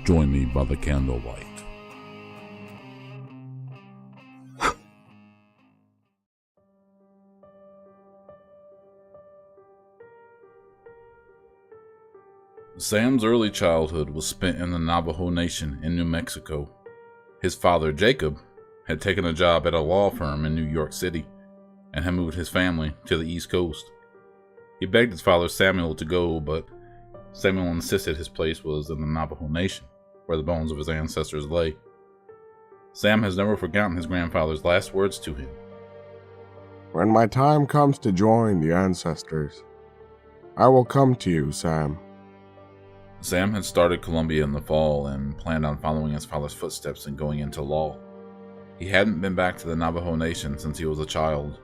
Join me by the candlelight. Sam's early childhood was spent in the Navajo Nation in New Mexico. His father, Jacob, had taken a job at a law firm in New York City and had moved his family to the East Coast. He begged his father, Samuel, to go, but Samuel insisted his place was in the Navajo Nation, where the bones of his ancestors lay. Sam has never forgotten his grandfather's last words to him. "When my time comes to join the ancestors, I will come to you, Sam." Sam had started Columbia in the fall and planned on following his father's footsteps and going into law. He hadn't been back to the Navajo Nation since he was a child,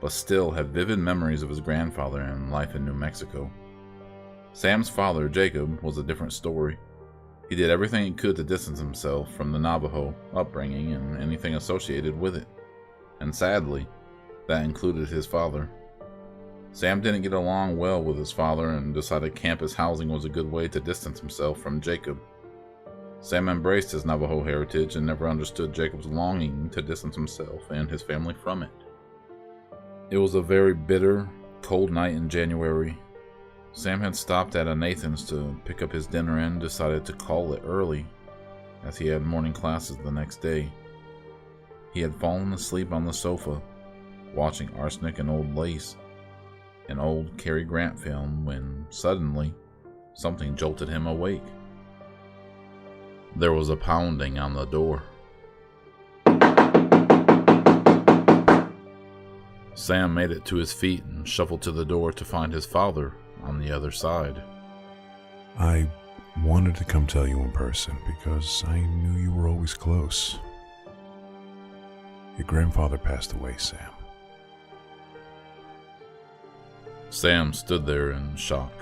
but still had vivid memories of his grandfather and life in New Mexico. Sam's father, Jacob, was a different story. He did everything he could to distance himself from the Navajo upbringing and anything associated with it. And sadly, that included his father. Sam didn't get along well with his father and decided campus housing was a good way to distance himself from Jacob. Sam embraced his Navajo heritage and never understood Jacob's longing to distance himself and his family from it. It was a very bitter, cold night in January. Sam had stopped at a Nathan's to pick up his dinner and decided to call it early, as he had morning classes the next day. He had fallen asleep on the sofa, watching Arsenic and Old Lace, an old Cary Grant film, when suddenly something jolted him awake. There was a pounding on the door. Sam made it to his feet and shuffled to the door to find his father on the other side. "I wanted to come tell you in person because I knew you were always close. Your grandfather passed away, Sam." Sam stood there in shock,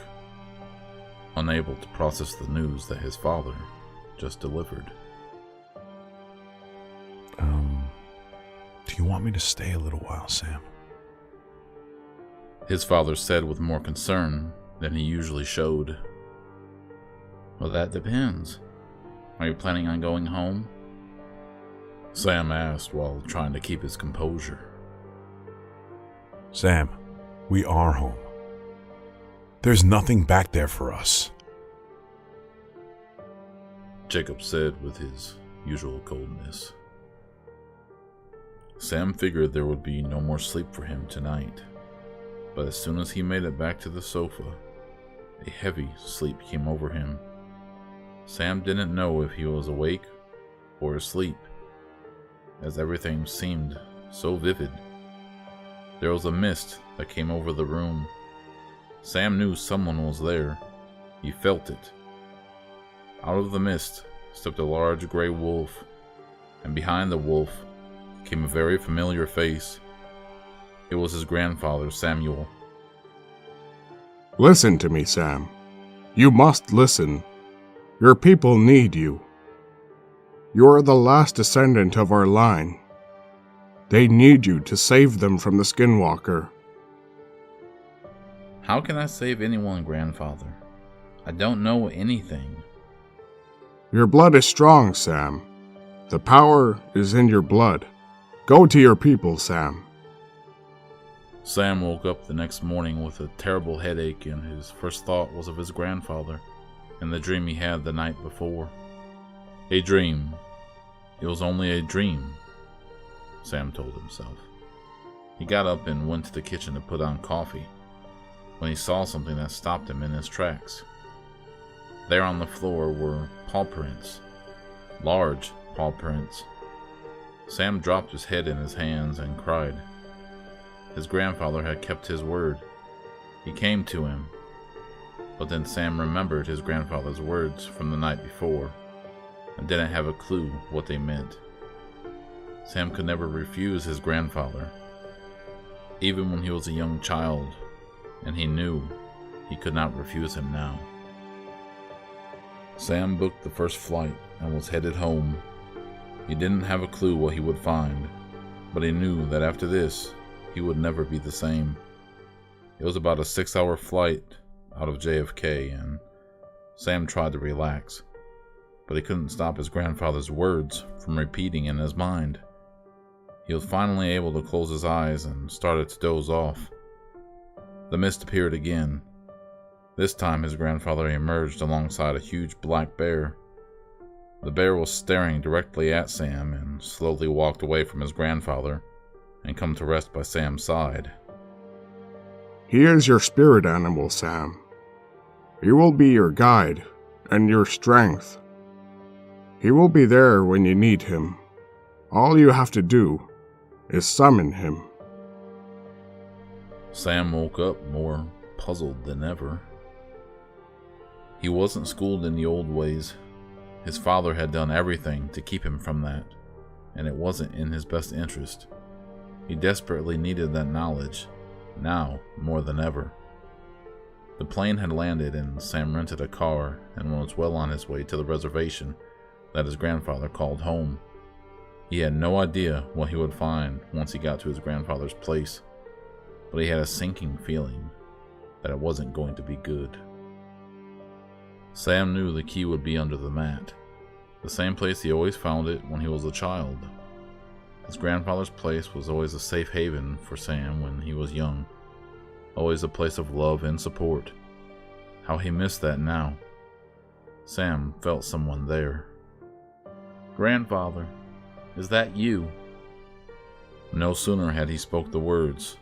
unable to process the news that his father just delivered. Do you want me to stay a little while, Sam?" His father said with more concern than he usually showed. "Well, that depends. Are you planning on going home?" Sam asked while trying to keep his composure. "Sam, we are home. There's nothing back there for us," Jacob said with his usual coldness. Sam figured there would be no more sleep for him tonight, but as soon as he made it back to the sofa, a heavy sleep came over him. Sam didn't know if he was awake or asleep, as everything seemed so vivid. There was a mist that came over the room. Sam knew someone was there. He felt it. Out of the mist stepped a large gray wolf, and behind the wolf came a very familiar face. It was his grandfather, Samuel. "Listen to me, Sam. You must listen. Your people need you. You are the last descendant of our line. They need you to save them from the Skinwalker." "How can I save anyone, grandfather? I don't know anything." "Your blood is strong, Sam. The power is in your blood. Go to your people, Sam." Sam woke up the next morning with a terrible headache, and his first thought was of his grandfather and the dream he had the night before. A dream. It was only a dream, Sam told himself. He got up and went to the kitchen to put on coffee, when he saw something that stopped him in his tracks. There on the floor were paw prints, large paw prints. Sam dropped his head in his hands and cried. His grandfather had kept his word. He came to him. But then Sam remembered his grandfather's words from the night before and didn't have a clue what they meant. Sam could never refuse his grandfather, even when he was a young child, and he knew he could not refuse him now. Sam booked the first flight and was headed home. He didn't have a clue what he would find, but he knew that after this, he would never be the same. It was about a 6-hour flight out of JFK, and Sam tried to relax. but he couldn't stop his grandfather's words from repeating in his mind. He was finally able to close his eyes and started to doze off. The mist appeared again. This time his grandfather emerged alongside a huge black bear. The bear was staring directly at Sam and slowly walked away from his grandfather and come to rest by Sam's side. He is your spirit animal, Sam. He will be your guide and your strength. He will be there when you need him. All you have to do is summon him. Sam woke up more puzzled than ever. He wasn't schooled in the old ways. His father had done everything to keep him from that, and it wasn't in his best interest. He desperately needed that knowledge, now more than ever. The plane had landed and Sam rented a car and was well on his way to the reservation that his grandfather called home. He had no idea what he would find once he got to his grandfather's place, but he had a sinking feeling that it wasn't going to be good. Sam knew the key would be under the mat, the same place he always found it when he was a child. His grandfather's place was always a safe haven for Sam when he was young, always a place of love and support. How he missed that now. Sam felt someone there. "Grandfather, is that you?" No sooner had he spoke the words,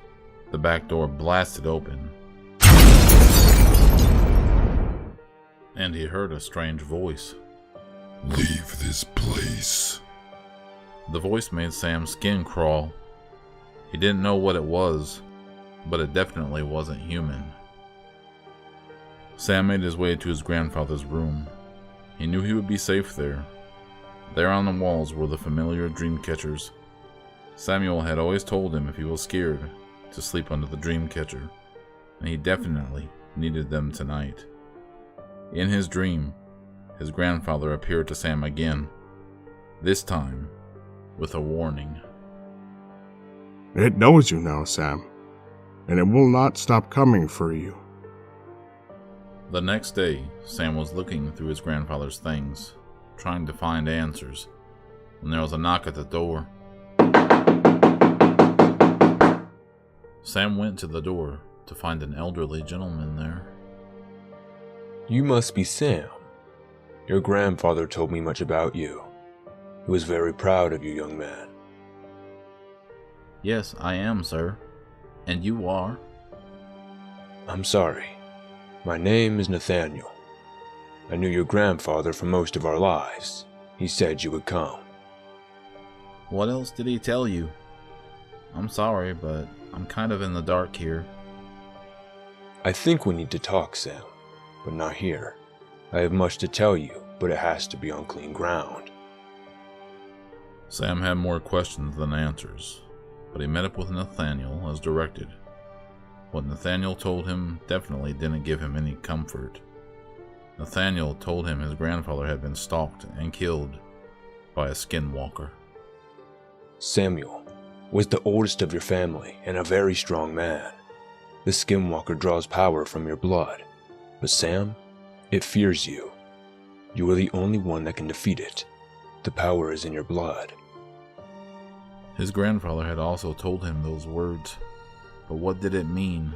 the back door blasted open, and he heard a strange voice. "Leave this place." The voice made Sam's skin crawl. He didn't know what it was, but it definitely wasn't human. Sam made his way to his grandfather's room. He knew he would be safe there. There on the walls were the familiar dream catchers. Samuel had always told him if he was scared to sleep under the dream catcher, and he definitely needed them tonight. In his dream, his grandfather appeared to Sam again, this time with a warning. It knows you now, Sam, and it will not stop coming for you. The next day, Sam was looking through his grandfather's things, trying to find answers, when there was a knock at the door. Sam went to the door to find an elderly gentleman there. "You must be Sam. Your grandfather told me much about you. He was very proud of you, young man." "Yes, I am, sir. And you are?" "I'm sorry. My name is Nathaniel. I knew your grandfather for most of our lives. He said you would come." "What else did he tell you?" "I'm sorry, but I'm kind of in the dark here." "I think we need to talk, Sam, but not here. I have much to tell you, but it has to be on clean ground." Sam had more questions than answers, but he met up with Nathaniel as directed. What Nathaniel told him definitely didn't give him any comfort. Nathaniel told him his grandfather had been stalked and killed by a Skinwalker. "Samuel was the oldest of your family and a very strong man. The Skinwalker draws power from your blood, but Sam, it fears you. You are the only one that can defeat it. The power is in your blood." His grandfather had also told him those words, but what did it mean?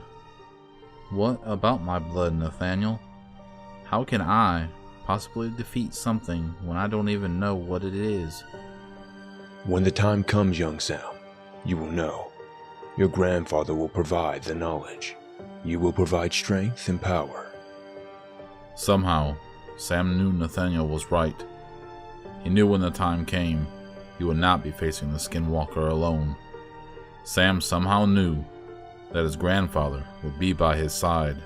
"What about my blood, Nathaniel? How can I possibly defeat something when I don't even know what it is?" "When the time comes, young Sam, you will know. Your grandfather will provide the knowledge. You will provide strength and power." Somehow, Sam knew Nathaniel was right. He knew when the time came, he would not be facing the Skinwalker alone. Sam somehow knew that his grandfather would be by his side,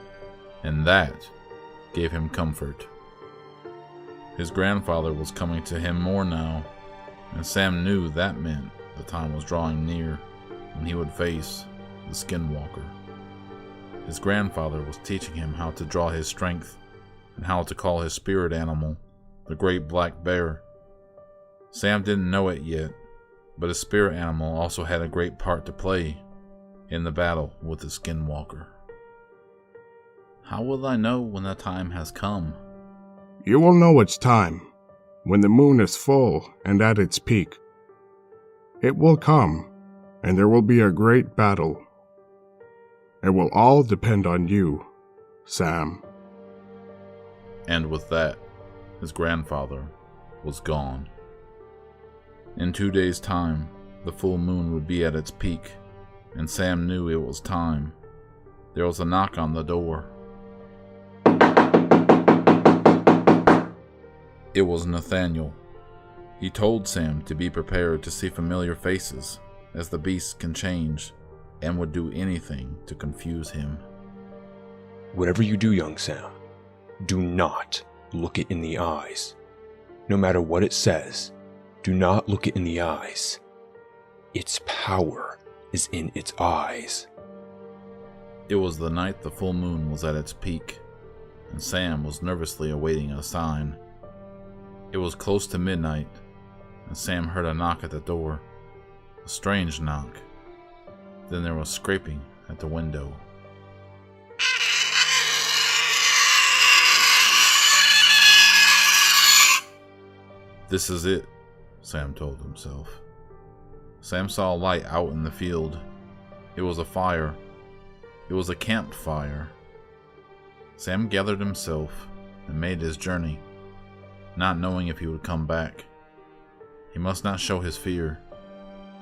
and that gave him comfort. His grandfather was coming to him more now, and Sam knew that meant the time was drawing near when he would face the Skinwalker. His grandfather was teaching him how to draw his strength and how to call his spirit animal the great black bear. Sam didn't know it yet, but his spirit animal also had a great part to play in the battle with the Skinwalker. "How will I know when the time has come?" You will know it's time when the moon is full and at its peak. It will come, and there will be a great battle. It will all depend on you, Sam. And with that, his grandfather was gone. In 2 days' time, the full moon would be at its peak, and Sam knew it was time. There was a knock on the door. It was Nathaniel. He told Sam to be prepared to see familiar faces, as the beast can change, and would do anything to confuse him. Whatever you do, young Sam, do not look it in the eyes. No matter what it says, do not look it in the eyes. Its power is in its eyes. It was the night the full moon was at its peak, and Sam was nervously awaiting a sign. It was close to midnight, and Sam heard a knock at the door. A strange knock. Then there was scraping at the window. This is it, Sam told himself. Sam saw a light out in the field. It was a fire. It was a campfire. Sam gathered himself and made his journey, not knowing if he would come back. He must not show his fear,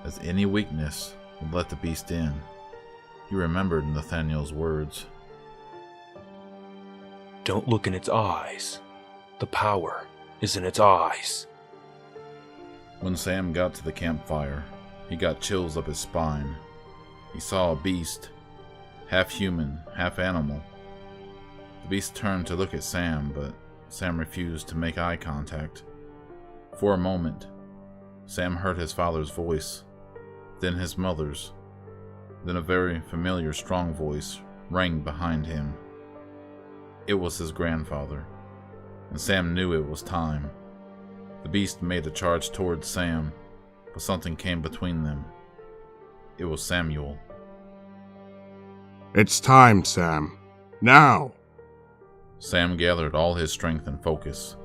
as any weakness would let the beast in. He remembered Nathaniel's words. Don't look in its eyes. The power is in its eyes. When Sam got to the campfire, he got chills up his spine. He saw a beast, half human, half animal. The beast turned to look at Sam, but Sam refused to make eye contact. For a moment, Sam heard his father's voice, then his mother's. Then a very familiar, strong voice rang behind him. It was his grandfather, and Sam knew it was time. The beast made a charge towards Sam, but something came between them. It was Samuel. It's time, Sam. Now! Sam gathered all his strength and focus,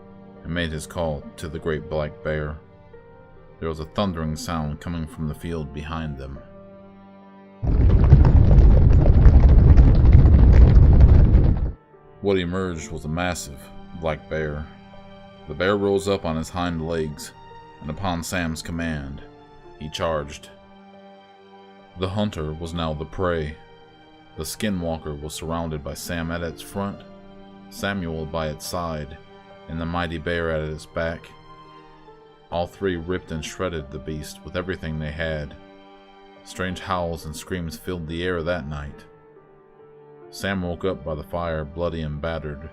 and made his call to the great black bear. There was a thundering sound coming from the field behind them. What emerged was a massive black bear. The bear rose up on his hind legs, and upon Sam's command, he charged. The hunter was now the prey. The Skinwalker was surrounded by Sam at its front, Samuel by its side, and the mighty bear at its back. All three ripped and shredded the beast with everything they had. Strange howls and screams filled the air that night. Sam woke up by the fire, bloody and battered.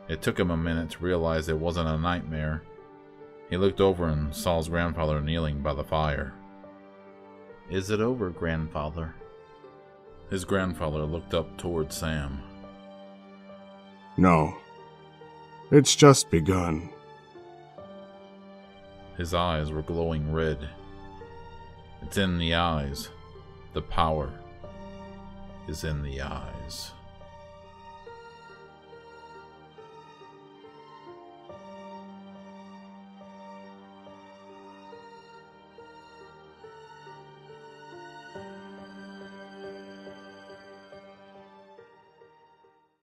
It took him a minute to realize it wasn't a nightmare. He looked over and saw his grandfather kneeling by the fire. "Is it over, grandfather?" His grandfather looked up toward Sam. No. It's just begun. His eyes were glowing red. It's in the eyes. The power is in the eyes.